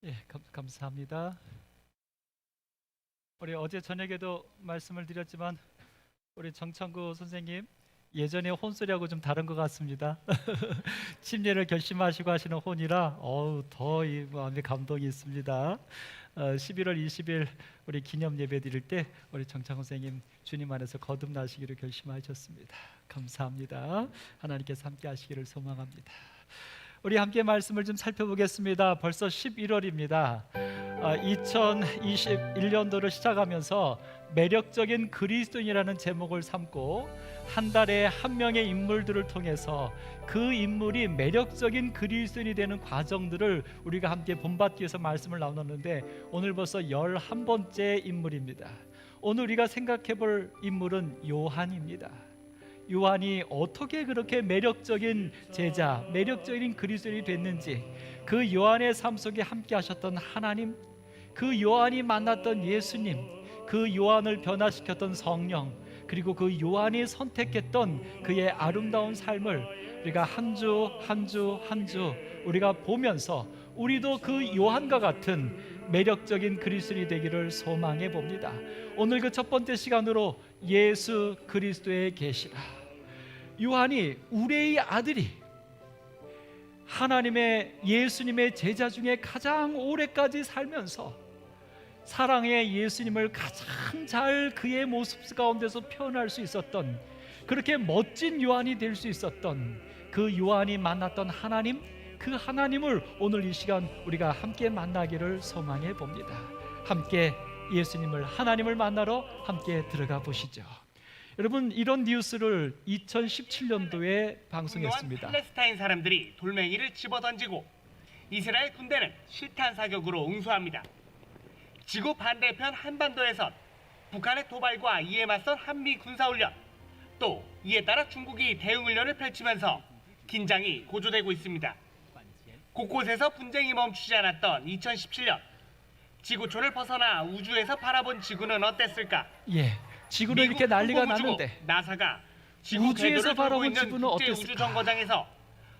예, 감사합니다. 우리 어제 저녁에도 말씀을 드렸지만 우리 정창구 선생님 예전에 혼소리하고 좀 다른 것 같습니다. 침례를 결심하시고 하시는 혼이라 더 이 마음에 감동이 있습니다. 11월 20일 우리 기념 예배 드릴 때 우리 정창구 선생님 주님 안에서 거듭나시기를 결심하셨습니다. 감사합니다. 하나님께서 함께 하시기를 소망합니다. 우리 함께 말씀을 좀 살펴보겠습니다. 벌써 11월입니다. 2021년도를 시작하면서 매력적인 그리스도인이라는 제목을 삼고 한 달에 한 명의 인물들을 통해서 그 인물이 매력적인 그리스도인이 되는 과정들을 우리가 함께 본받기 위해서 말씀을 나눴는데 오늘 벌써 11번째 인물입니다. 오늘 우리가 생각해 볼 인물은 요한입니다. 요한이 어떻게 그렇게 매력적인 제자, 매력적인 그리스도인이 됐는지, 그 요한의 삶 속에 함께 하셨던 하나님, 그 요한이 만났던 예수님, 그 요한을 변화시켰던 성령, 그리고 그 요한이 선택했던 그의 아름다운 삶을 우리가 한 주 한 주 한 주 우리가 보면서 우리도 그 요한과 같은 매력적인 그리스도인이 되기를 소망해 봅니다. 오늘 그 첫 번째 시간으로 예수 그리스도의 계시라. 요한이 우레의 아들이 하나님의 예수님의 제자 중에 가장 오래까지 살면서 사랑의 예수님을 가장 잘 그의 모습 가운데서 표현할 수 있었던, 그렇게 멋진 요한이 될 수 있었던 그 요한이 만났던 하나님, 그 하나님을 오늘 이 시간 우리가 함께 만나기를 소망해 봅니다. 함께 예수님을, 하나님을 만나러 함께 들어가 보시죠. 여러분, 이런 뉴스를 2017년도에 방송했습니다. 팔레스타인 사람들이 돌멩이를 집어던지고 이스라엘 군대는 실탄 사격으로 응수합니다. 지구 반대편 한반도에선 북한의 도발과 이에 맞선 한미 군사훈련, 또 이에 따라 중국이 대응훈련을 펼치면서 긴장이 고조되고 있습니다. 곳곳에서 분쟁이 멈추지 않았던 2017년, 지구촌을 벗어나 우주에서 바라본 지구는 어땠을까? 지구는 이렇게 난리가 났는데 나사가 지구 우주에서 바라본 있는 지구는 국제 어땠을까? 우주 정거장에서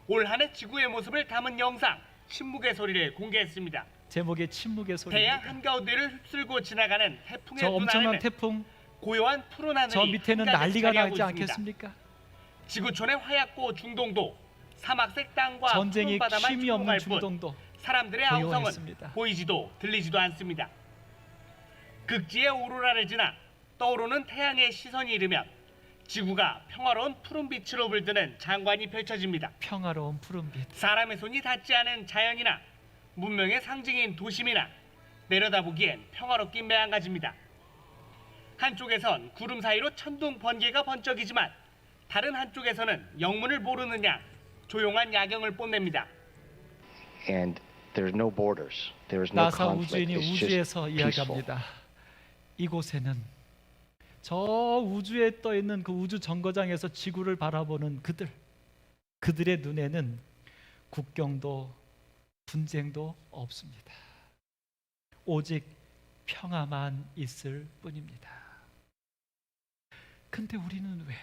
올 한해 지구의 모습을 담은 영상 침묵의 소리를 공개했습니다. 제목이 침묵의 소리입니다. 태양 한가운데를 휩쓸고 지나가는 태풍의 저 눈 엄청난 안에는 태풍, 고요한 푸른 하늘이 저 밑에는 한가득 난리가 자리하고 나지 있습니다. 않겠습니까? 지구촌의 화약고 중동도, 사막색 땅과 전쟁이 푸른 바다만 쉼이 없는 충분할 뿐 중동도 사람들의 아우성은 고요했습니다. 보이지도 들리지도 않습니다. 극지의 오로라를 지나 떠오르는 태양의 시선이 이르면 지구가 평화로운 푸른빛으로 물드는 장관이 펼쳐집니다. 평화로운 푸른빛, 사람의 손이 닿지 않은 자연이나 문명의 상징인 도심이나 내려다보기엔 평화롭긴 매한가지입니다. 한쪽에선 구름 사이로 천둥 번개가 번쩍이지만 다른 한쪽에서는 영문을 모르는 양 조용한 야경을 뽐냅니다. And there's no borders. There is no 나사 conflict. 우주인이 It's just 우주에서 peaceful. 이야기합니다. 이곳에는 저 우주에 떠 있는 그 우주 정거장에서 지구를 바라보는 그들의 눈에는 국경도 분쟁도 없습니다. 오직 평화만 있을 뿐입니다. 근데 우리는 왜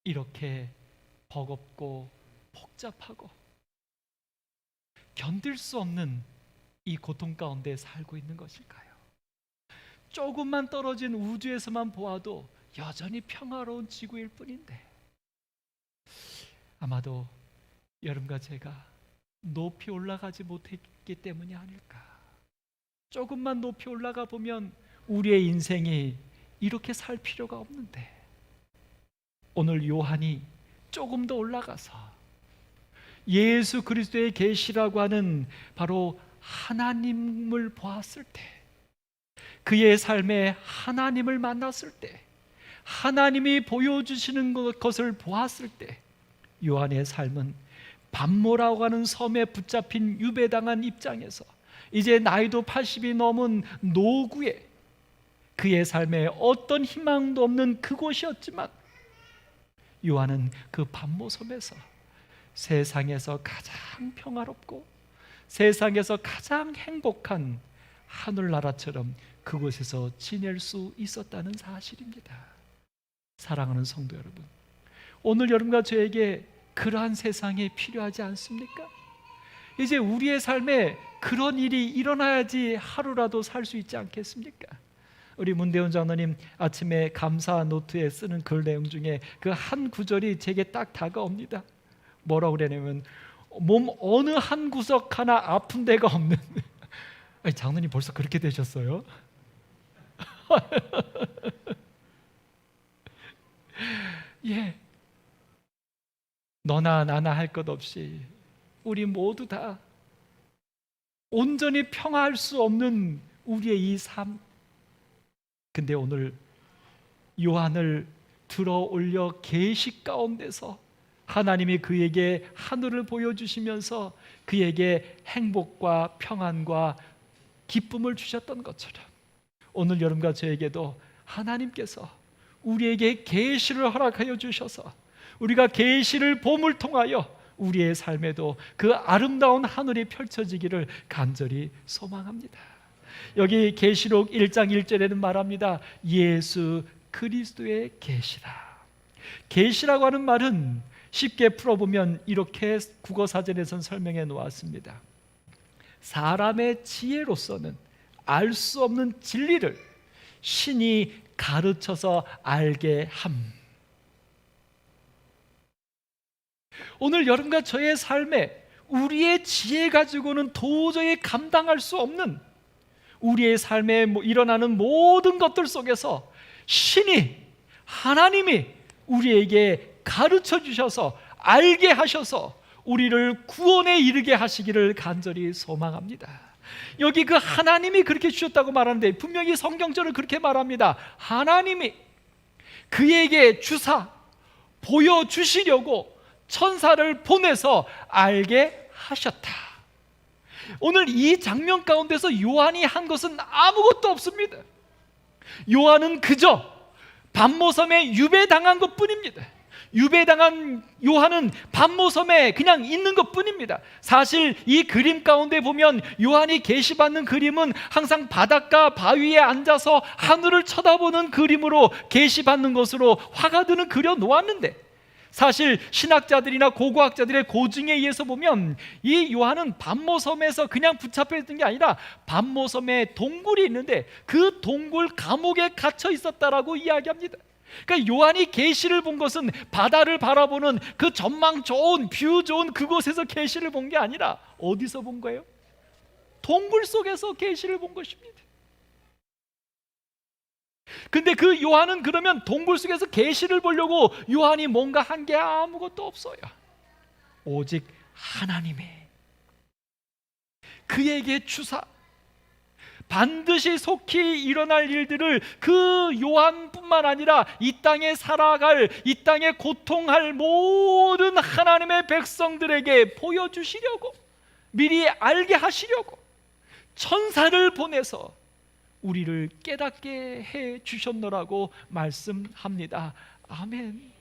이렇게 버겁고 복잡하고 견딜 수 없는 이 고통 가운데 살고 있는 것일까요? 조금만 떨어진 우주에서만 보아도 여전히 평화로운 지구일 뿐인데, 아마도 여러분과 제가 높이 올라가지 못했기 때문이 아닐까. 조금만 높이 올라가 보면 우리의 인생이 이렇게 살 필요가 없는데, 오늘 요한이 조금 더 올라가서 예수 그리스도의 계시라고 하는 바로 하나님을 보았을 때, 그의 삶에 하나님을 만났을 때, 하나님이 보여주시는 것을 보았을 때, 요한의 삶은 반모라고 하는 섬에 붙잡힌 유배당한 입장에서 이제 나이도 80이 넘은 노구에 그의 삶에 어떤 희망도 없는 그곳이었지만, 요한은 그 반모섬에서 세상에서 가장 평화롭고 세상에서 가장 행복한 하늘나라처럼 그곳에서 지낼 수 있었다는 사실입니다. 사랑하는 성도 여러분, 오늘 여러분과 저에게 그러한 세상이 필요하지 않습니까? 이제 우리의 삶에 그런 일이 일어나야지 하루라도 살 수 있지 않겠습니까? 우리 문대훈 장로님 아침에 감사 노트에 쓰는 글 내용 중에 그 한 구절이 제게 딱 다가옵니다. 뭐라고 그러냐면 몸 어느 한 구석 하나 아픈 데가 없는 아니, 장로님 벌써 그렇게 되셨어요? 예, 너나 나나 할 것 없이 우리 모두 다 온전히 평화할 수 없는 우리의 이 삶. 근데 오늘 요한을 들어 올려 계시 가운데서 하나님이 그에게 하늘을 보여주시면서 그에게 행복과 평안과 기쁨을 주셨던 것처럼 오늘 여러분과 저에게도 하나님께서 우리에게 계시를 허락하여 주셔서 우리가 계시를 봄을 통하여 우리의 삶에도 그 아름다운 하늘이 펼쳐지기를 간절히 소망합니다. 여기 계시록 1장 1절에는 말합니다. 예수 그리스도의 계시라. 계시라고 하는 말은 쉽게 풀어보면 이렇게 국어사전에선 설명해 놓았습니다. 사람의 지혜로서는 알 수 없는 진리를 신이 가르쳐서 알게 함. 오늘 여러분과 저의 삶에 우리의 지혜 가지고는 도저히 감당할 수 없는 우리의 삶에 일어나는 모든 것들 속에서 신이 하나님이 우리에게 가르쳐 주셔서 알게 하셔서 우리를 구원에 이르게 하시기를 간절히 소망합니다. 여기 그 하나님이 그렇게 주셨다고 말하는데 분명히 성경적으로 그렇게 말합니다. 하나님이 그에게 주사 보여주시려고 천사를 보내서 알게 하셨다. 오늘 이 장면 가운데서 요한이 한 것은 아무것도 없습니다. 요한은 그저 반모섬에 유배당한 것뿐입니다. 유배당한 요한은 반모섬에 그냥 있는 것뿐입니다. 사실 이 그림 가운데 보면 요한이 계시받는 그림은 항상 바닷가 바위에 앉아서 하늘을 쳐다보는 그림으로 계시받는 것으로 화가들은 그려 놓았는데 사실 신학자들이나 고고학자들의 고증에 의해서 보면 이 요한은 반모섬에서 그냥 붙잡혀 있던 게 아니라 반모섬에 동굴이 있는데 그 동굴 감옥에 갇혀 있었다라고 이야기합니다. 그러니까 요한이 계시를 본 것은 바다를 바라보는 그 전망 좋은 뷰 좋은 그곳에서 계시를 본 게 아니라 어디서 본 거예요? 동굴 속에서 계시를 본 것입니다. 근데 그 요한은 그러면 동굴 속에서 계시를 보려고 요한이 뭔가 한 게 아무것도 없어요. 오직 하나님의 그에게 주사 반드시 속히 일어날 일들을 그 요한뿐만 아니라 이 땅에 살아갈 이 땅에 고통할 모든 하나님의 백성들에게 보여주시려고 미리 알게 하시려고 천사를 보내서 우리를 깨닫게 해 주셨노라고 말씀합니다. 아멘.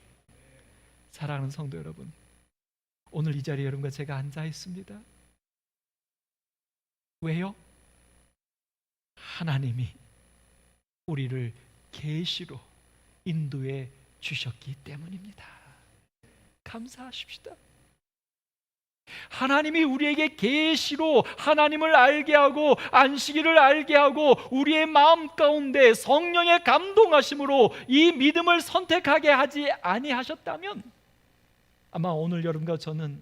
사랑하는 성도 여러분, 오늘 이 자리에 여러분과 제가 앉아 있습니다. 왜요? 하나님이 우리를 계시로 인도해 주셨기 때문입니다. 감사하십시다. 하나님이 우리에게 계시로 하나님을 알게 하고 안식일을 알게 하고 우리의 마음 가운데 성령의 감동하심으로 이 믿음을 선택하게 하지 아니하셨다면 아마 오늘 여러분과 저는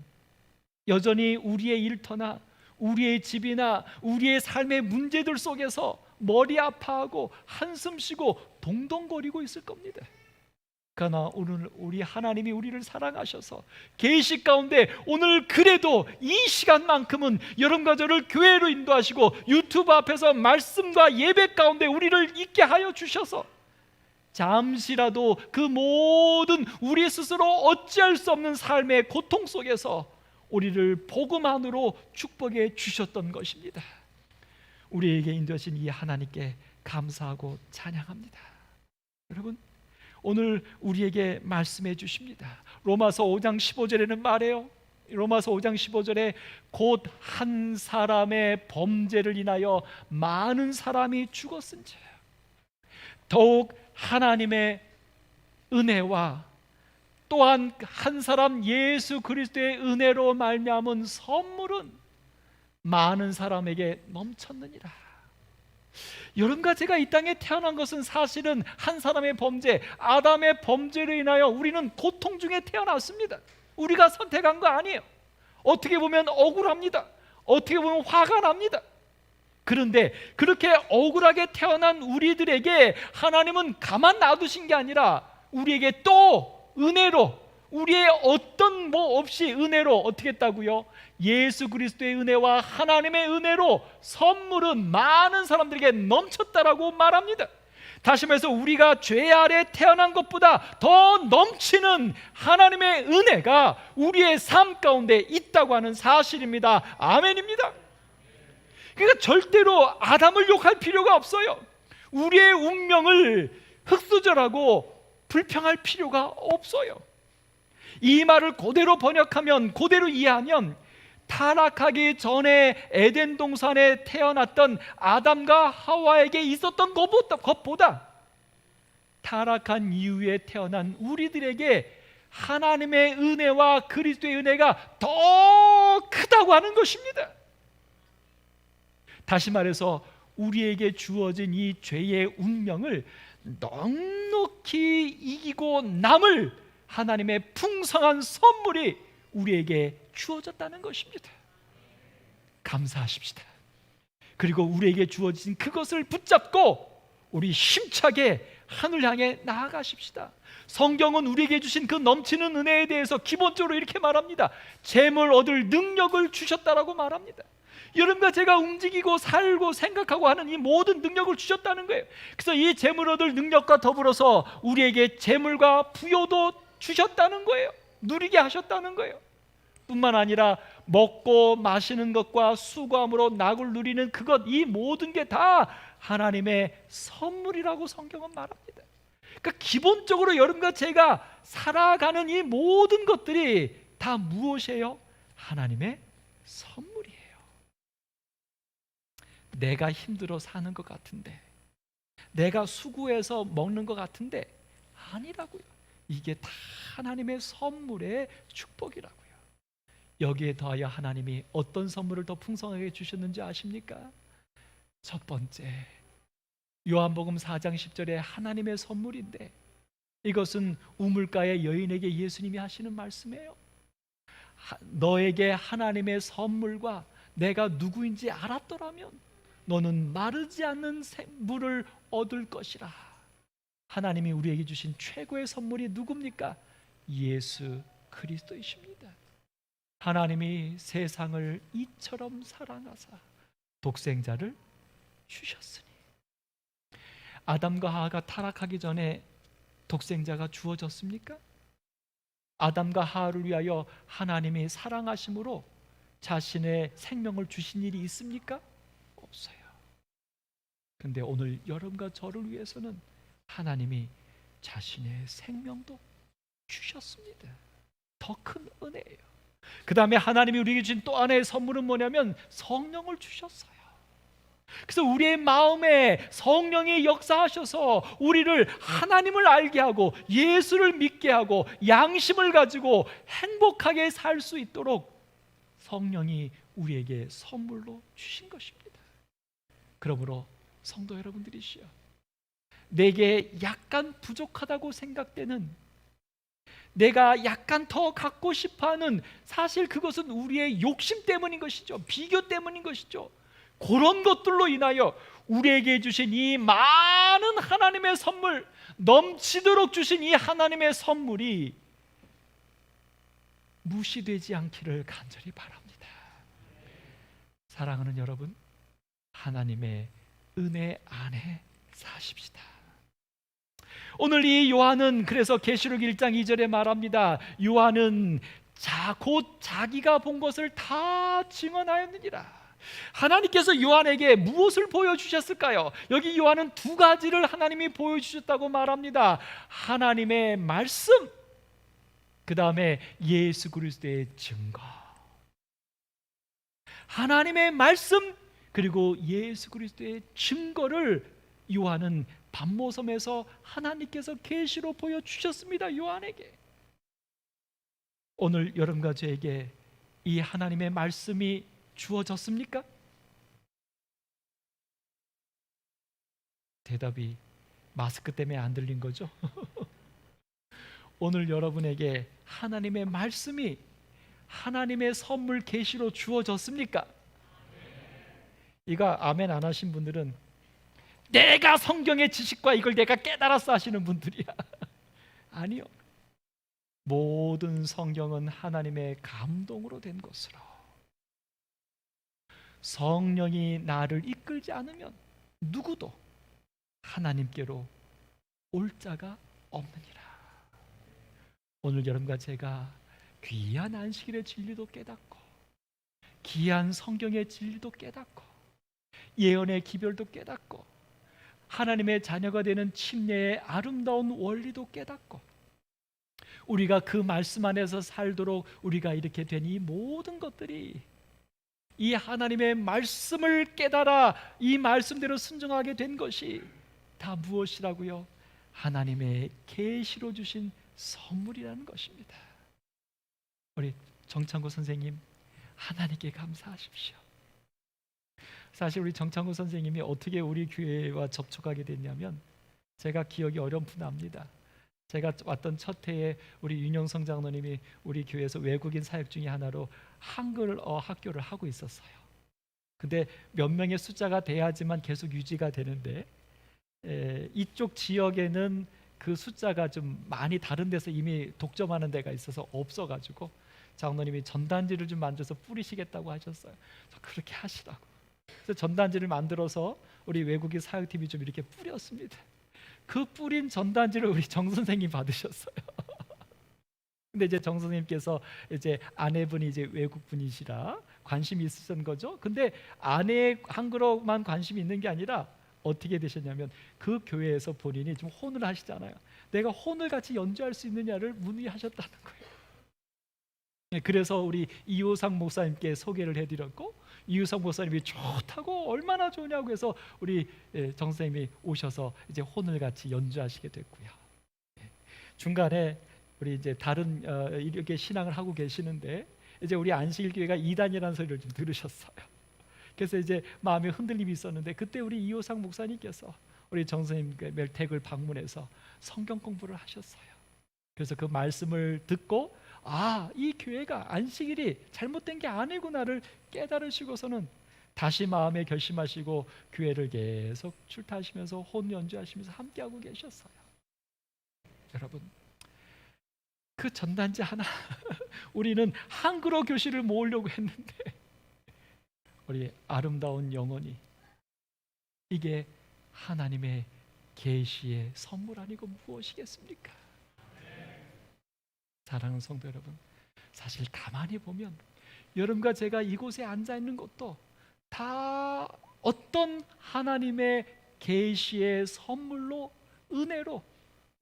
여전히 우리의 일터나 우리의 집이나 우리의 삶의 문제들 속에서 머리 아파하고 한숨 쉬고 동동거리고 있을 겁니다. 그러나 오늘 우리 하나님이 우리를 사랑하셔서 계시 가운데 오늘 그래도 이 시간만큼은 여러분과 저를 교회로 인도하시고 유튜브 앞에서 말씀과 예배 가운데 우리를 있게 하여 주셔서 잠시라도 그 모든 우리 스스로 어찌할 수 없는 삶의 고통 속에서 우리를 복음 안으로 축복해 주셨던 것입니다. 우리에게 인도하신 이 하나님께 감사하고 찬양합니다. 여러분, 오늘 우리에게 말씀해 주십니다. 로마서 5장 15절에는 말해요. 로마서 5장 15절에 곧 한 사람의 범죄를 인하여 많은 사람이 죽었은즉 더욱 하나님의 은혜와 또한 한 사람 예수 그리스도의 은혜로 말미암은 선물은 많은 사람에게 넘쳤느니라. 여러분과 제가 이 땅에 태어난 것은 사실은 한 사람의 범죄, 아담의 범죄로 인하여 우리는 고통 중에 태어났습니다. 우리가 선택한 거 아니에요. 어떻게 보면 억울합니다. 어떻게 보면 화가 납니다. 그런데 그렇게 억울하게 태어난 우리들에게 하나님은 가만 놔두신 게 아니라 우리에게 또 은혜로, 우리의 어떤 뭐 없이 은혜로 어떻게 했다고요? 예수 그리스도의 은혜와 하나님의 은혜로 선물은 많은 사람들에게 넘쳤다라고 말합니다. 다시 말해서 우리가 죄 아래 태어난 것보다 더 넘치는 하나님의 은혜가 우리의 삶 가운데 있다고 하는 사실입니다. 아멘입니다. 그러니까 절대로 아담을 욕할 필요가 없어요. 우리의 운명을 흑수저라고 불평할 필요가 없어요. 이 말을 그대로 번역하면, 그대로 이해하면 타락하기 전에 에덴 동산에 태어났던 아담과 하와에게 있었던 것보다 타락한 이후에 태어난 우리들에게 하나님의 은혜와 그리스도의 은혜가 더 크다고 하는 것입니다. 다시 말해서 우리에게 주어진 이 죄의 운명을 넉넉히 이기고 남을 하나님의 풍성한 선물이 우리에게 주어졌다는 것입니다. 감사하십시다. 그리고 우리에게 주어진 그것을 붙잡고 우리 힘차게 하늘 향해 나아가십시다. 성경은 우리에게 주신 그 넘치는 은혜에 대해서 기본적으로 이렇게 말합니다. 재물 얻을 능력을 주셨다라고 말합니다. 여러분과 제가 움직이고 살고 생각하고 하는 이 모든 능력을 주셨다는 거예요. 그래서 이 재물 얻을 능력과 더불어서 우리에게 재물과 부요도 주셨다는 거예요. 누리게 하셨다는 거예요. 뿐만 아니라 먹고 마시는 것과 수고함으로 낙을 누리는 그것, 이 모든 게 다 하나님의 선물이라고 성경은 말합니다. 그러니까 기본적으로 여러분과 제가 살아가는 이 모든 것들이 다 무엇이에요? 하나님의 선물이에요. 내가 힘들어 사는 것 같은데, 내가 수고해서 먹는 것 같은데 아니라고요. 이게 다 하나님의 선물의 축복이라고요. 여기에 더하여 하나님이 어떤 선물을 더 풍성하게 주셨는지 아십니까? 첫 번째, 요한복음 4장 10절에 하나님의 선물인데, 이것은 우물가의 여인에게 예수님이 하시는 말씀이에요. 너에게 하나님의 선물과 내가 누구인지 알았더라면 너는 마르지 않는 물을 얻을 것이라. 하나님이 우리에게 주신 최고의 선물이 누굽니까? 예수 그리스도이십니다. 하나님이 세상을 이처럼 사랑하사 독생자를 주셨으니. 아담과 하와가 타락하기 전에 독생자가 주어졌습니까? 아담과 하와를 위하여 하나님이 사랑하심으로 자신의 생명을 주신 일이 있습니까? 없어요. 근데 오늘 여러분과 저를 위해서는 하나님이 자신의 생명도 주셨습니다. 더 큰 은혜예요. 그 다음에 하나님이 우리에게 주신 또 하나의 선물은 뭐냐면 성령을 주셨어요. 그래서 우리의 마음에 성령이 역사하셔서 우리를 하나님을 알게 하고 예수를 믿게 하고 양심을 가지고 행복하게 살 수 있도록 성령이 우리에게 선물로 주신 것입니다. 그러므로 성도 여러분들이시여, 내게 약간 부족하다고 생각되는, 내가 약간 더 갖고 싶어하는, 사실 그것은 우리의 욕심 때문인 것이죠. 비교 때문인 것이죠. 그런 것들로 인하여 우리에게 주신 이 많은 하나님의 선물, 넘치도록 주신 이 하나님의 선물이 무시되지 않기를 간절히 바랍니다. 사랑하는 여러분, 하나님의 은혜 안에 사십시다. 오늘 이 요한은 그래서 계시록 1장 2절에 말합니다. 요한은 곧 자기가 본 것을 다 증언하였느니라. 하나님께서 요한에게 무엇을 보여주셨을까요? 여기 요한은 두 가지를 하나님이 보여주셨다고 말합니다. 하나님의 말씀, 그 다음에 예수 그리스도의 증거. 하나님의 말씀 그리고 예수 그리스도의 증거를 요한은 반모섬에서 하나님께서 계시로 보여주셨습니다. 요한에게. 오늘 여러분과 저에게 이 하나님의 말씀이 주어졌습니까? 대답이 마스크 때문에 안 들린 거죠? 오늘 여러분에게 하나님의 말씀이 하나님의 선물 계시로 주어졌습니까? 이거 아멘 안 하신 분들은 내가 성경의 지식과 이걸 내가 깨달았어 하시는 분들이야. 아니요. 모든 성경은 하나님의 감동으로 된 것으로 성령이 나를 이끌지 않으면 누구도 하나님께로 올 자가 없느니라. 오늘 여러분과 제가 귀한 안식일의 진리도 깨닫고 귀한 성경의 진리도 깨닫고 예언의 기별도 깨닫고 하나님의 자녀가 되는 침례의 아름다운 원리도 깨닫고 우리가 그 말씀 안에서 살도록 우리가 이렇게 된 이 모든 것들이 이 하나님의 말씀을 깨달아 이 말씀대로 순종하게 된 것이 다 무엇이라고요? 하나님의 계시로 주신 선물이라는 것입니다. 우리 정창구 선생님, 하나님께 감사하십시오. 사실 우리 정창구 선생님이 어떻게 우리 교회와 접촉하게 됐냐면 제가 기억이 어렴풋합니다. 제가 왔던 첫 해에 우리 윤영성 장로님이 우리 교회에서 외국인 사역 중에 하나로 한글어 학교를 하고 있었어요. 근데 몇 명의 숫자가 돼야지만 계속 유지가 되는데 이쪽 지역에는 그 숫자가 좀 많이 다른 데서 이미 독점하는 데가 있어서 없어가지고 장로님이 전단지를 좀 만들어서 뿌리시겠다고 하셨어요. 그렇게 하시라고. 그래서 전단지를 만들어서 우리 외국인 사역팀이 좀 이렇게 뿌렸습니다. 그 뿌린 전단지를 우리 정 선생님 받으셨어요. 근데 이제 정 선생님께서 이제 아내분이 이제 외국 분이시라 관심이 있으신 거죠. 근데 아내의 한글어만 관심이 있는 게 아니라 어떻게 되셨냐면 그 교회에서 본인이 좀 혼을 하시잖아요. 내가 혼을 같이 연주할 수 있느냐를 문의하셨다는 거예요. 네, 그래서 우리 이호상 목사님께 소개를 해드렸고 이호상 목사님이 좋다고 얼마나 좋냐고 해서 우리 정 선생님이 오셔서 이제 혼을 같이 연주하시게 됐고요. 중간에 우리 이제 다른 이렇게 신앙을 하고 계시는데 이제 우리 안식일교회가 이단이라는 소리를 좀 들으셨어요. 그래서 이제 마음에 흔들림이 있었는데 그때 우리 이호상 목사님께서 우리 정 선생님께 멜택을 방문해서 성경 공부를 하셨어요. 그래서 그 말씀을 듣고 이 교회가 안식일이 잘못된 게 아니구나를 깨달으시고서는 다시 마음에 결심하시고 교회를 계속 출타하시면서 혼 연주하시면서 함께하고 계셨어요. 여러분, 그 전단지 하나 우리는 한글어 교실을 모으려고 했는데 우리 아름다운 영혼이 이게 하나님의 계시의 선물 아니고 무엇이겠습니까? 사랑하는 성도 여러분, 사실 가만히 보면 여러분과 제가 이곳에 앉아 있는 것도 다 어떤 하나님의 계시의 선물로 은혜로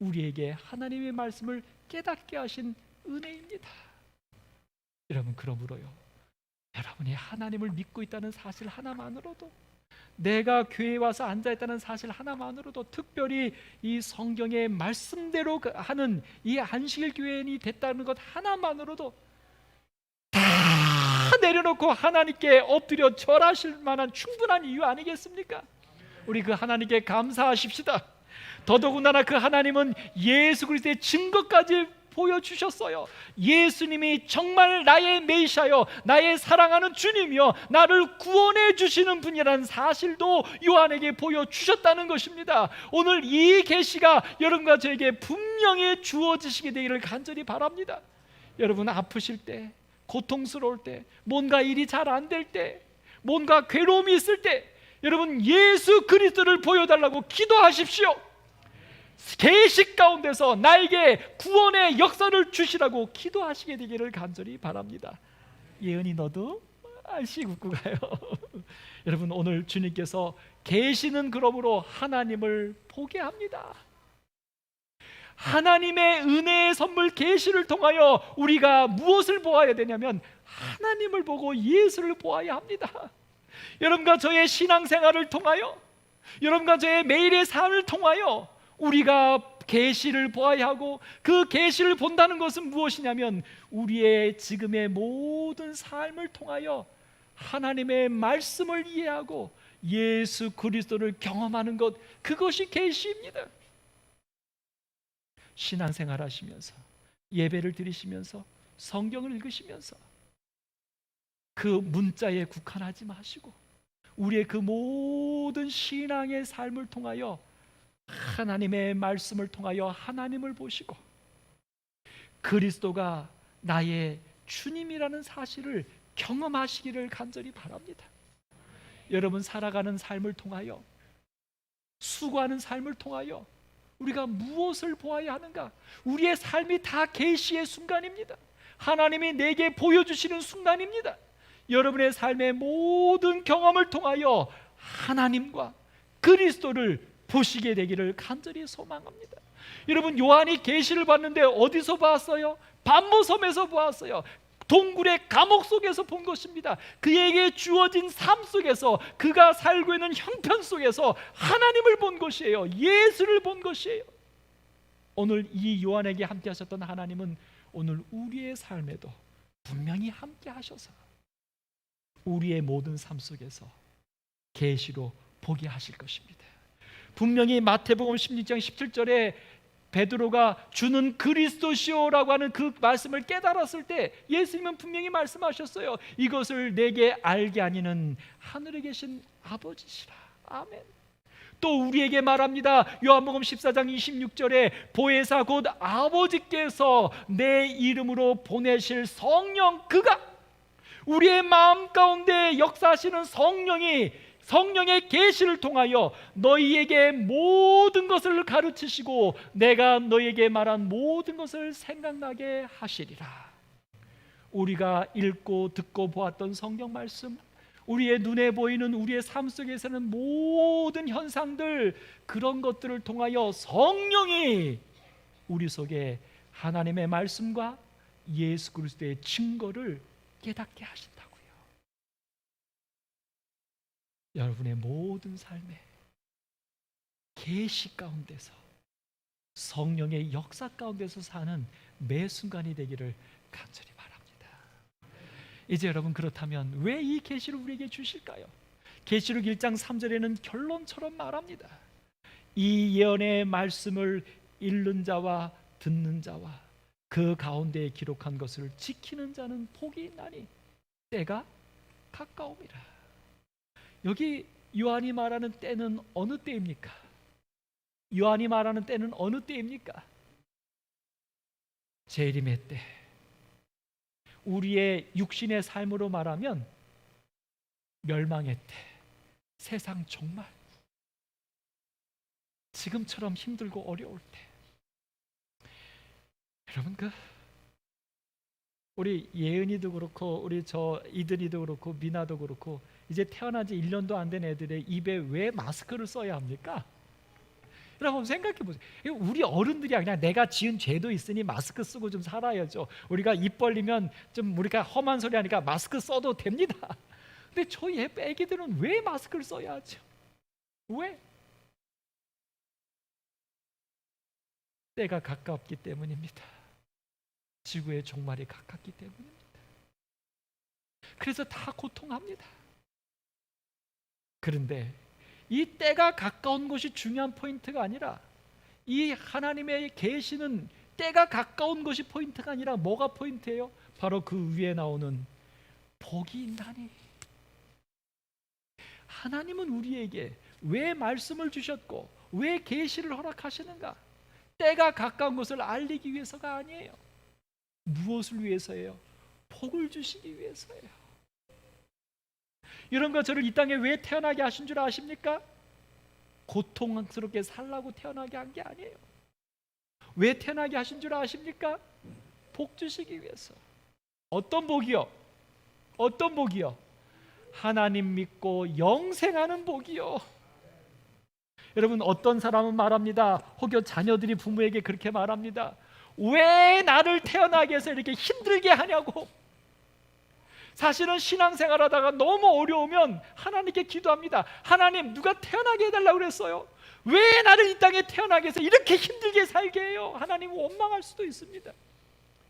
우리에게 하나님의 말씀을 깨닫게 하신 은혜입니다. 여러분, 그러므로요, 여러분이 하나님을 믿고 있다는 사실 하나만으로도, 내가 교회에 와서 앉아있다는 사실 하나만으로도, 특별히 이 성경의 말씀대로 하는 이 안식일 교회인이 됐다는 것 하나만으로도 다 내려놓고 하나님께 엎드려 절하실 만한 충분한 이유 아니겠습니까? 우리 그 하나님께 감사하십시다. 더더군다나 그 하나님은 예수 그리스도의 증거까지 보여주셨어요. 예수님이 정말 나의 메시아여, 나의 사랑하는 주님이여, 나를 구원해 주시는 분이라는 사실도 요한에게 보여주셨다는 것입니다. 오늘 이 계시가 여러분과 저에게 분명히 주어지시게 되기를 간절히 바랍니다. 여러분, 아프실 때, 고통스러울 때, 뭔가 일이 잘 안 될 때, 뭔가 괴로움이 있을 때 여러분, 예수 그리스도를 보여달라고 기도하십시오. 계시 가운데서 나에게 구원의 역사를 주시라고 기도하시게 되기를 간절히 바랍니다. 예은이, 너도 알씩 웃고 가요. 여러분, 오늘 주님께서 계시는 그러므로 하나님을 보게 합니다. 하나님의 은혜의 선물 계시를 통하여 우리가 무엇을 보아야 되냐면 하나님을 보고 예수를 보아야 합니다. 여러분과 저의 신앙생활을 통하여, 여러분과 저의 매일의 삶을 통하여 우리가 계시를 보아야 하고, 그 계시를 본다는 것은 무엇이냐면 우리의 지금의 모든 삶을 통하여 하나님의 말씀을 이해하고 예수 그리스도를 경험하는 것, 그것이 계시입니다. 신앙생활 하시면서, 예배를 드리시면서, 성경을 읽으시면서 그 문자에 국한하지 마시고 우리의 그 모든 신앙의 삶을 통하여 하나님의 말씀을 통하여 하나님을 보시고 그리스도가 나의 주님이라는 사실을 경험하시기를 간절히 바랍니다. 여러분, 살아가는 삶을 통하여, 수고하는 삶을 통하여 우리가 무엇을 보아야 하는가? 우리의 삶이 다 계시의 순간입니다. 하나님이 내게 보여주시는 순간입니다. 여러분의 삶의 모든 경험을 통하여 하나님과 그리스도를 보시게 되기를 간절히 소망합니다. 여러분, 요한이 계시를 봤는데 어디서 봤어요? 반모섬에서 보았어요. 동굴의 감옥 속에서 본 것입니다. 그에게 주어진 삶 속에서, 그가 살고 있는 형편 속에서 하나님을 본 것이에요. 예수를 본 것이에요. 오늘 이 요한에게 함께 하셨던 하나님은 오늘 우리의 삶에도 분명히 함께 하셔서 우리의 모든 삶 속에서 계시로 보게 하실 것입니다. 분명히 마태복음 16장 17절에 베드로가 주는 그리스도시오라고 하는 그 말씀을 깨달았을 때 예수님은 분명히 말씀하셨어요. 이것을 내게 알게 하니는 하늘에 계신 아버지시라. 아멘. 또 우리에게 말합니다. 요한복음 14장 26절에 보혜사 곧 아버지께서 내 이름으로 보내실 성령, 그가 우리의 마음 가운데 역사하시는 성령의 계시를 통하여 너희에게 모든 것을 가르치시고 내가 너희에게 말한 모든 것을 생각나게 하시리라. 우리가 읽고 듣고 보았던 성경 말씀, 우리의 눈에 보이는 우리의 삶 속에서는 모든 현상들, 그런 것들을 통하여 성령이 우리 속에 하나님의 말씀과 예수 그리스도의 증거를 깨닫게 하신다고요. 여러분의 모든 삶에 계시 가운데서, 성령의 역사 가운데서 사는 매 순간이 되기를 간절히 바랍니다. 이제 여러분, 그렇다면 왜 이 계시를 우리에게 주실까요? 계시록 1장 3절에는 결론처럼 말합니다. 이 예언의 말씀을 읽는 자와 듣는 자와 그 가운데에 기록한 것을 지키는 자는 복이 있나니 때가 가까움이라. 여기 요한이 말하는 때는 어느 때입니까? 요한이 말하는 때는 어느 때입니까? 재림의 때. 우리의 육신의 삶으로 말하면 멸망의 때, 세상 종말, 지금처럼 힘들고 어려울 때. 여러분, 우리 예은이도 그렇고 우리 이든이도 그렇고 미나도 그렇고 이제 태어난 지 1년도 안 된 애들의 입에 왜 마스크를 써야 합니까? 여러분 생각해 보세요. 우리 어른들이야 그냥 내가 지은 죄도 있으니 마스크 쓰고 좀 살아야죠. 우리가 입 벌리면 좀 우리가 험한 소리 하니까 마스크 써도 됩니다. 근데 저희 애기들은 왜 마스크를 써야 하죠? 왜? 때가 가깝기 때문입니다. 지구의 종말이 가깝기 때문입니다. 그래서 다 고통합니다. 그런데 이 때가 가까운 것이 중요한 포인트가 아니라, 이 하나님의 계시는 때가 가까운 것이 포인트가 아니라 뭐가 포인트예요? 바로 그 위에 나오는 복이 있나니. 하나님은 우리에게 왜 말씀을 주셨고 왜 계시를 허락하시는가? 때가 가까운 것을 알리기 위해서가 아니에요. 무엇을 위해서예요? 복을 주시기 위해서예요. 이런 것들을 이 땅에 왜 태어나게 하신 줄 아십니까? 고통스럽게 살라고 태어나게 한 게 아니에요. 왜 태어나게 하신 줄 아십니까? 복 주시기 위해서. 어떤 복이요? 어떤 복이요? 하나님 믿고 영생하는 복이요. 여러분, 어떤 사람은 말합니다. 혹여 자녀들이 부모에게 그렇게 말합니다. 왜 나를 태어나게 해서 이렇게 힘들게 하냐고. 사실은 신앙생활 하다가 너무 어려우면 하나님께 기도합니다. 하나님, 누가 태어나게 해달라고 그랬어요? 왜 나를 이 땅에 태어나게 해서 이렇게 힘들게 살게 해요? 하나님은 원망할 수도 있습니다.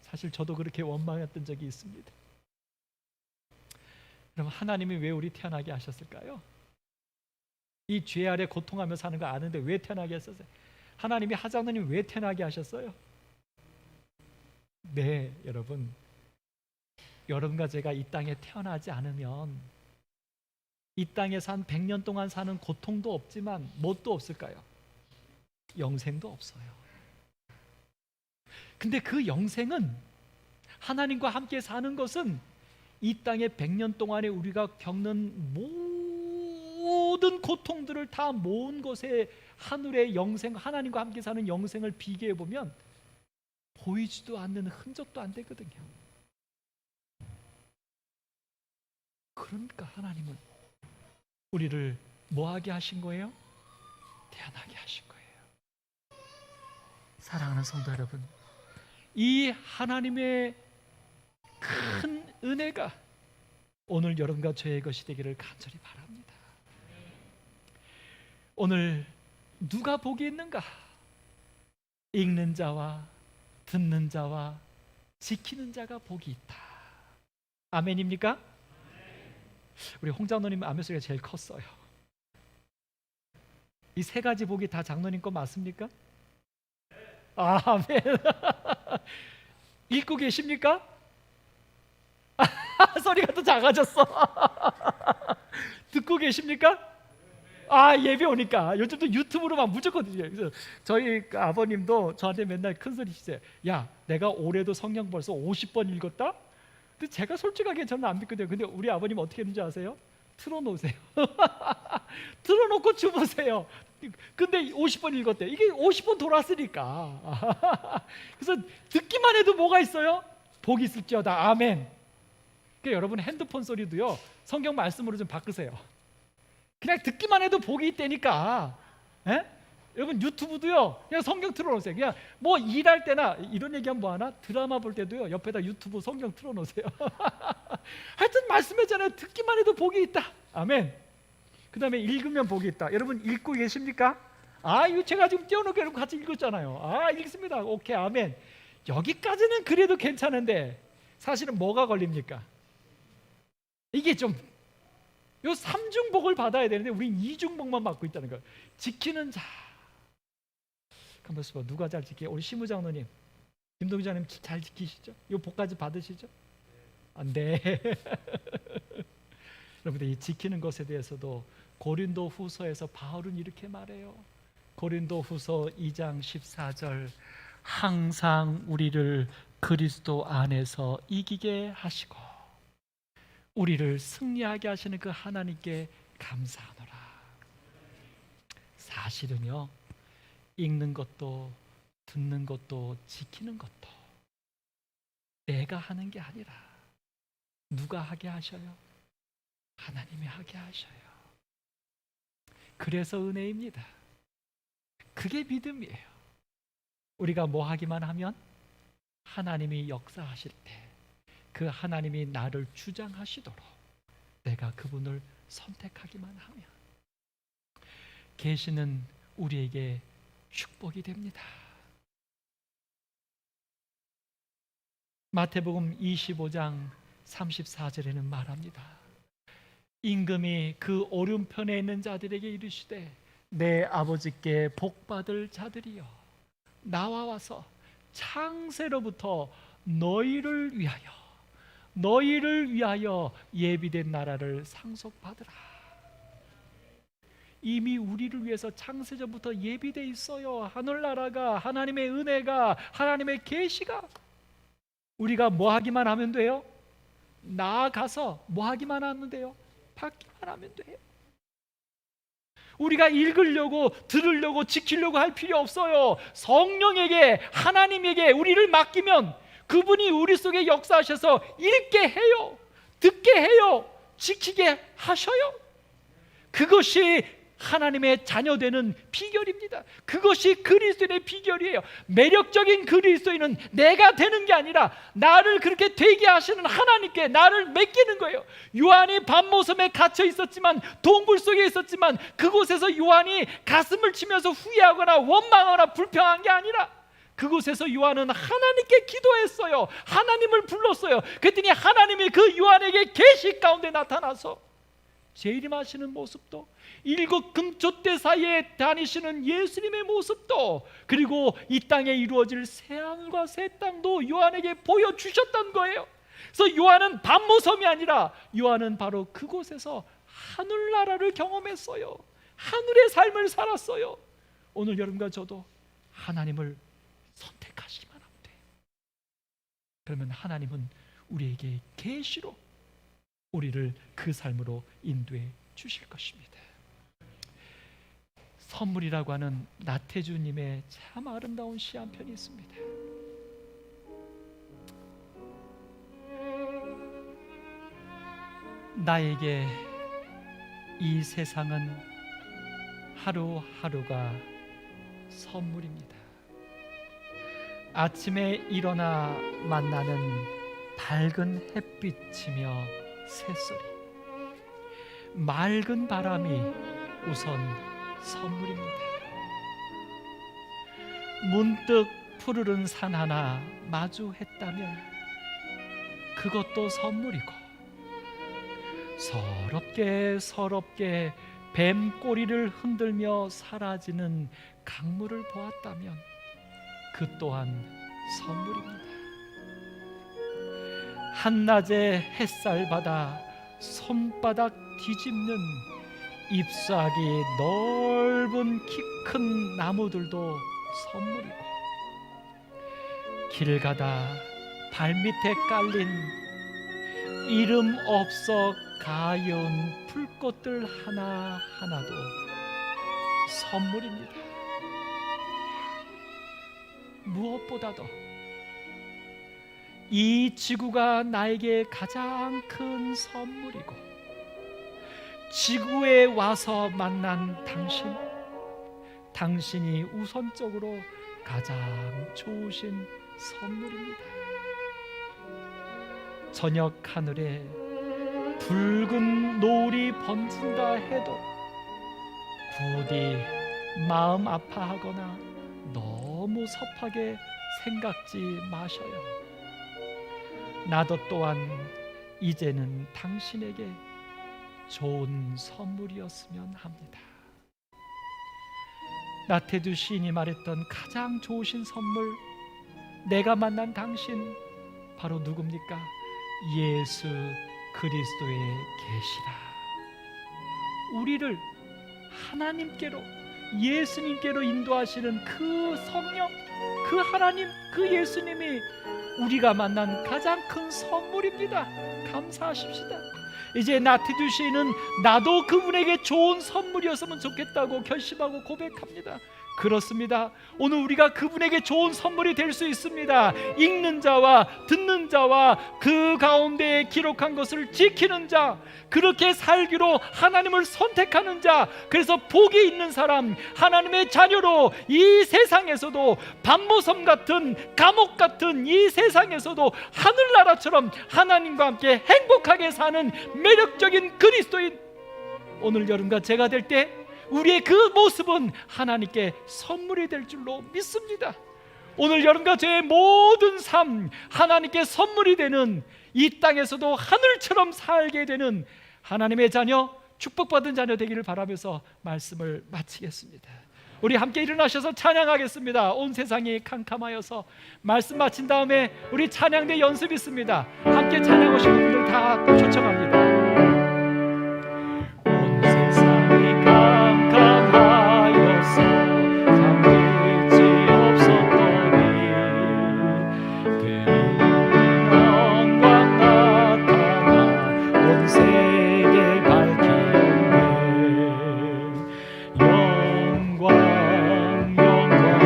사실 저도 그렇게 원망했던 적이 있습니다. 그럼 하나님이 왜 우리 태어나게 하셨을까요? 이 죄 아래 고통하며 사는 거 아는데 왜 태어나게 하셨어요? 하나님이 하장로님 왜 태어나게 하셨어요? 네, 여러분, 여러분과 제가 이 땅에 태어나지 않으면 이 땅에서 한 100년 동안 사는 고통도 없지만 뭣도 없을까요? 영생도 없어요. 근데 그 영생은, 하나님과 함께 사는 것은 이 땅에 100년 동안에 우리가 겪는 모든 고통들을 다 모은 것에 하늘의 영생, 하나님과 함께 사는 영생을 비교해 보면 보이지도 않는 흔적도 안 되거든요. 그러니까 하나님은 우리를 뭐하게 하신 거예요? 태어나게 하신 거예요. 사랑하는 성도 여러분, 이 하나님의 큰 은혜가 오늘 여러분과 저의 것이 되기를 간절히 바랍니다. 오늘 누가 복이 있는가? 읽는 자와 듣는 자와 지키는 자가 복이 있다. 아멘입니까? 우리 홍 장로님 아멘 소리가 제일 컸어요. 이 세 가지 복이 다 장로님 거 맞습니까? 아멘. 읽고 계십니까? 소리가 또 작아졌어. 듣고 계십니까? 예배 오니까 요즘 또 유튜브로 막 무조건 그래서 저희 아버님도 저한테 맨날 큰 소리 치세요. 야, 내가 올해도 성경 벌써 50번 읽었다? 근데 제가 솔직하게 저는 안 믿거든요. 근데 우리 아버님 어떻게 했는지 아세요? 틀어놓으세요. 틀어놓고 주무세요. 근데 50번 읽었대. 이게 50번 돌았으니까. 그래서 듣기만 해도 뭐가 있어요? 복이 있을지어다. 아멘. 그러니까 여러분 핸드폰 소리도요, 성경 말씀으로 좀 바꾸세요. 그냥 듣기만 해도 복이 있다니까. 여러분 유튜브도요, 그냥 성경 틀어놓으세요. 그냥 뭐 일할 때나, 이런 얘기하면 뭐하나? 드라마 볼 때도요, 옆에다 유튜브 성경 틀어놓으세요. 하여튼 말씀했잖아요. 듣기만 해도 복이 있다. 아멘. 그 다음에 읽으면 복이 있다. 여러분 읽고 계십니까? 이거 제가 지금 띄워놓고 여러분 같이 읽었잖아요. 읽습니다. 오케이, 아멘. 여기까지는 그래도 괜찮은데 사실은 뭐가 걸립니까? 이게 좀 요 3중복을 받아야 되는데 우린 2중복만 받고 있다는 거예요. 지키는 자. 한번 봐, 누가 잘 지켜요? 우리 시무장로님, 김동장님 잘 지키시죠? 요 복까지 받으시죠? 안 돼. 여러분들, 이 지키는 것에 대해서도 고린도 후서에서 바울은 이렇게 말해요. 고린도 후서 2장 14절, 항상 우리를 그리스도 안에서 이기게 하시고 우리를 승리하게 하시는 그 하나님께 감사하노라. 사실은요, 읽는 것도 듣는 것도 지키는 것도 내가 하는 게 아니라 누가 하게 하셔요? 하나님이 하게 하셔요. 그래서 은혜입니다. 그게 믿음이에요. 우리가 뭐 하기만 하면 하나님이 역사하실 때 그 하나님이 나를 주장하시도록 내가 그분을 선택하기만 하면 계시는 우리에게 축복이 됩니다. 마태복음 25장 34절에는 말합니다. 임금이 그 오른편에 있는 자들에게 이르시되 내 아버지께 복받을 자들이여 나와 와서 창세로부터 너희를 위하여 예비된 나라를 상속받으라. 이미 우리를 위해서 창세전부터 예비되어 있어요. 하늘나라가, 하나님의 은혜가, 하나님의 계시가. 우리가 뭐 하기만 하면 돼요? 나아가서 뭐 하기만 하면 돼요? 받기만 하면 돼요. 우리가 읽으려고, 들으려고, 지키려고 할 필요 없어요. 성령에게, 하나님에게 우리를 맡기면 그분이 우리 속에 역사하셔서 읽게 해요, 듣게 해요, 지키게 하셔요. 그것이 하나님의 자녀되는 비결입니다. 그것이 그리스도인의 비결이에요. 매력적인 그리스도인은 내가 되는 게 아니라 나를 그렇게 되게 하시는 하나님께 나를 맡기는 거예요. 요한이 밤모섬에 갇혀 있었지만, 동굴 속에 있었지만, 그곳에서 요한이 가슴을 치면서 후회하거나 원망하거나 불평한 게 아니라 그곳에서 요한은 하나님께 기도했어요. 하나님을 불렀어요. 그랬더니 하나님이 그 요한에게 사람에게 계시 가운데 나타나서 재림하시는 모습도, 일곱 금초대 사이에 다니시는 예수님의 모습도, 그리고 이 땅에 이루어질 새하늘과 새 땅도 요한에게 보여주셨던 거예요. 그래서 요한은 반모섬이 아니라 요한은 바로 그곳에서 하늘나라를 경험했어요. 하늘의 삶을 살았어요. 오늘 여러분과 저도 하나님을 선택하시기만 하면 돼요. 그러면 하나님은 우리에게 계시로 우리를 그 삶으로 인도해 주실 것입니다. 선물이라고 하는 나태주님의 참 아름다운 시 한 편이 있습니다. 나에게 이 세상은 하루하루가 선물입니다. 아침에 일어나 만나는 밝은 햇빛이며 새소리, 맑은 바람이 우선 선물입니다. 문득 푸르른 산 하나 마주했다면 그것도 선물이고, 서럽게 뱀 꼬리를 흔들며 사라지는 강물을 보았다면 그 또한 선물입니다. 한낮에 햇살 받아 손바닥 뒤집는 잎사귀 넓은 키 큰 나무들도 선물이고, 길 가다 발밑에 깔린 이름 없어 가여운 풀꽃들 하나하나도 선물입니다. 무엇보다도 이 지구가 나에게 가장 큰 선물이고, 지구에 와서 만난 당신이 우선적으로 가장 좋으신 선물입니다. 저녁 하늘에 붉은 노을이 번진다 해도 부디 마음 아파하거나 너무 섭하게 생각지 마셔요. 나도 또한 이제는 당신에게 좋은 선물이었으면 합니다. 나태주 시인이 말했던 가장 좋으신 선물, 내가 만난 당신, 바로 누굽니까? 예수 그리스도의 계시라. 우리를 하나님께로, 예수님께로 인도하시는 그 성령, 그 하나님, 그 예수님이 우리가 만난 가장 큰 선물입니다. 감사하십시다. 이제 나태주 시인은 나도 그분에게 좋은 선물이었으면 좋겠다고 결심하고 고백합니다. 그렇습니다. 오늘 우리가 그분에게 좋은 선물이 될 수 있습니다. 읽는 자와 듣는 자와 그 가운데에 기록한 것을 지키는 자, 그렇게 살기로 하나님을 선택하는 자, 그래서 복이 있는 사람, 하나님의 자녀로 이 세상에서도 반모섬 같은, 감옥 같은 이 세상에서도 하늘나라처럼 하나님과 함께 행복하게 사는 매력적인 그리스도인, 오늘 여러분과 제가 될 때 우리의 그 모습은 하나님께 선물이 될 줄로 믿습니다. 오늘 여러분과 저의 모든 삶, 하나님께 선물이 되는, 이 땅에서도 하늘처럼 살게 되는 하나님의 자녀, 축복받은 자녀 되기를 바라면서 말씀을 마치겠습니다. 우리 함께 일어나셔서 찬양하겠습니다. 온 세상이 캄캄하여서. 말씀 마친 다음에 우리 찬양대 연습 있습니다. 함께 찬양하시는 분들 다 초청합니다. 온 세상이 캄캄하여서 잠들지 없었더니 그 영광 나타나 온 세계 밝히네. 영광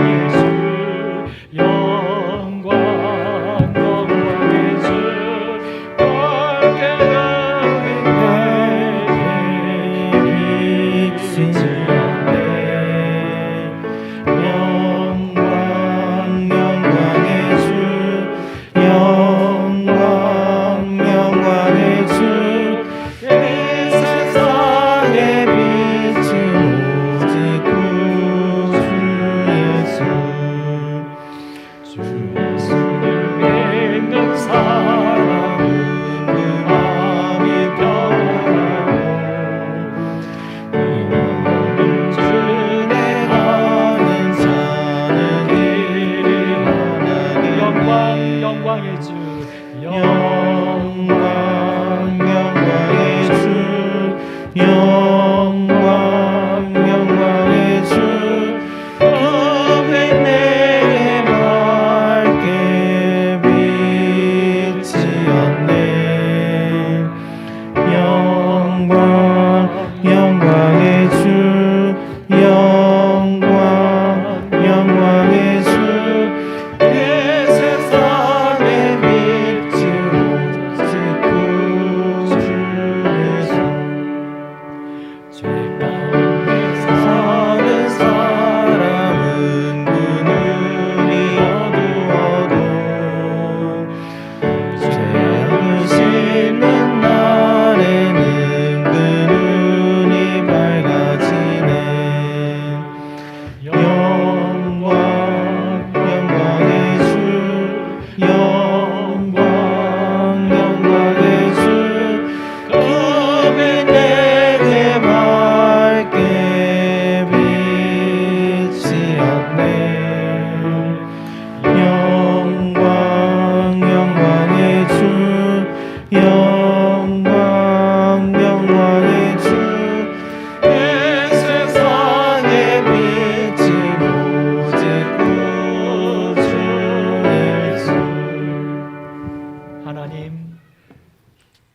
예수, 영광 예수, 밝게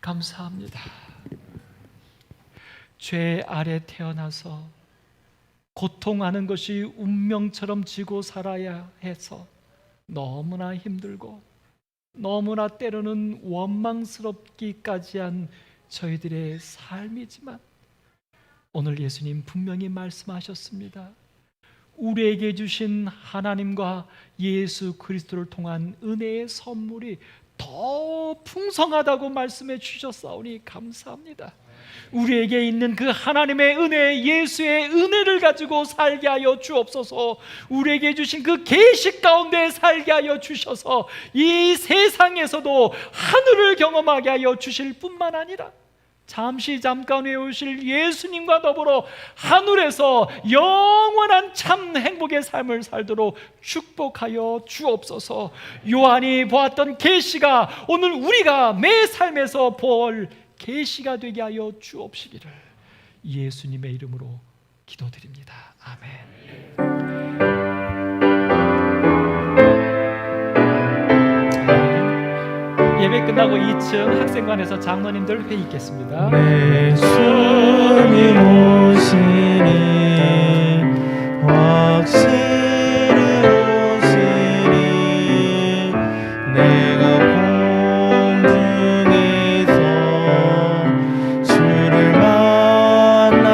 감사합니다. 죄 아래 태어나서 고통하는 것이 운명처럼 지고 살아야 해서 너무나 힘들고 너무나 때로는 원망스럽기까지 한 저희들의 삶이지만 오늘 예수님 분명히 말씀하셨습니다. 우리에게 주신 하나님과 예수 그리스도를 통한 은혜의 선물이 더 풍성하다고 말씀해 주셨사오니 감사합니다. 우리에게 있는 그 하나님의 은혜, 예수의 은혜를 가지고 살게 하여 주옵소서. 우리에게 주신 그 계시 가운데 살게 하여 주셔서 이 세상에서도 하늘을 경험하게 하여 주실 뿐만 아니라 잠깐 후에 오실 예수님과 더불어 하늘에서 영원한 참 행복의 삶을 살도록 축복하여 주옵소서. 요한이 보았던 계시가 오늘 우리가 매 삶에서 볼 계시가 되게 하여 주옵시기를 예수님의 이름으로 기도드립니다. 아멘. 예배 끝나고 2층 학생관에서 장로님들 회의 있겠습니다. 예수님 오시니 확실히 오시니 내가 공중에서 주를 만나겠네.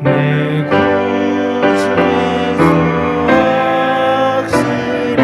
내 구주 예수 확실히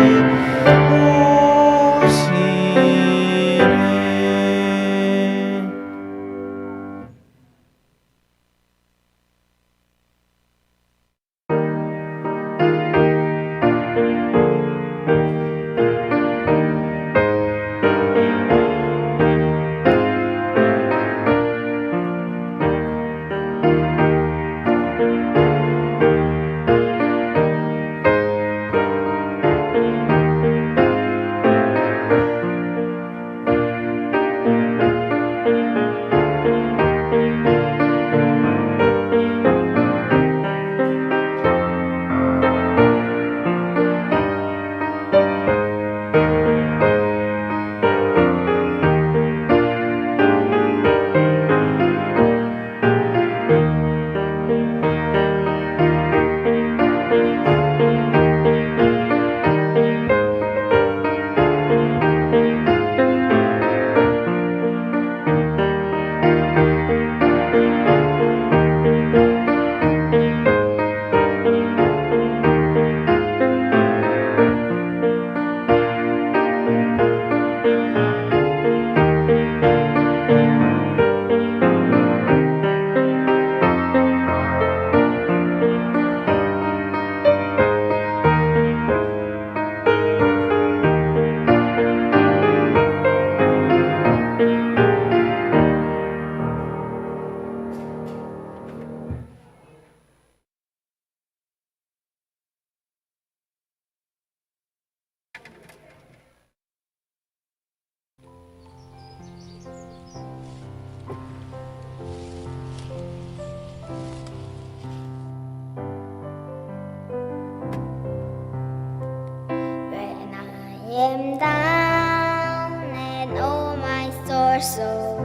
am down and oh my soul so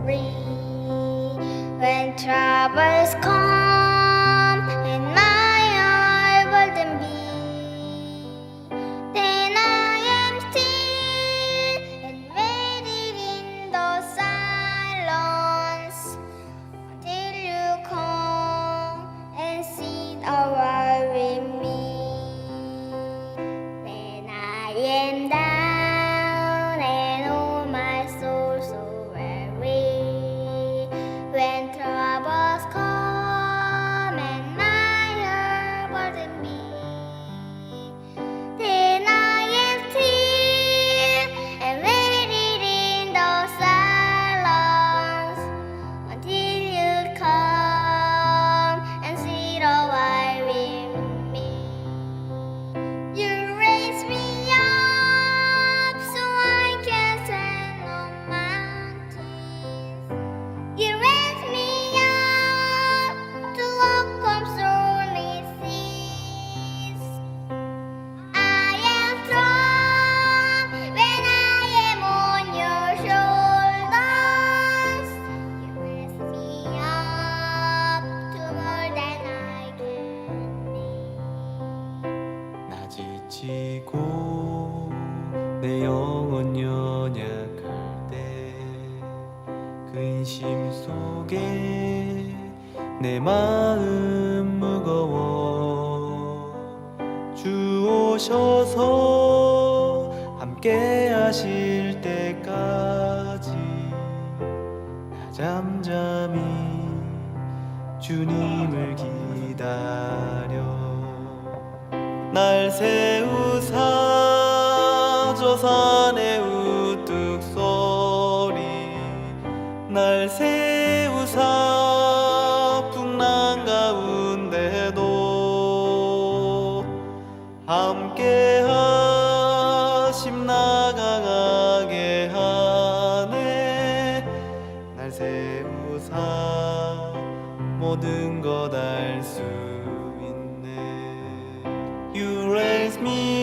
weary. When troubles come and my heart burden be, then I am still and waiting in the silence until you come and sit a while with me. I am down and oh my soul so weary. When troubles come 근심 속에 내 마음 무거워 주 오셔서 함께 하실 때까지 나 잠잠히 주님을 기다려 날 세우사 저 산에 우뚝 서리 날 세우사 풍랑 가운데도 함께 하심 나가게 하네 날 세우사 모든 것 알 수 있네 You raise me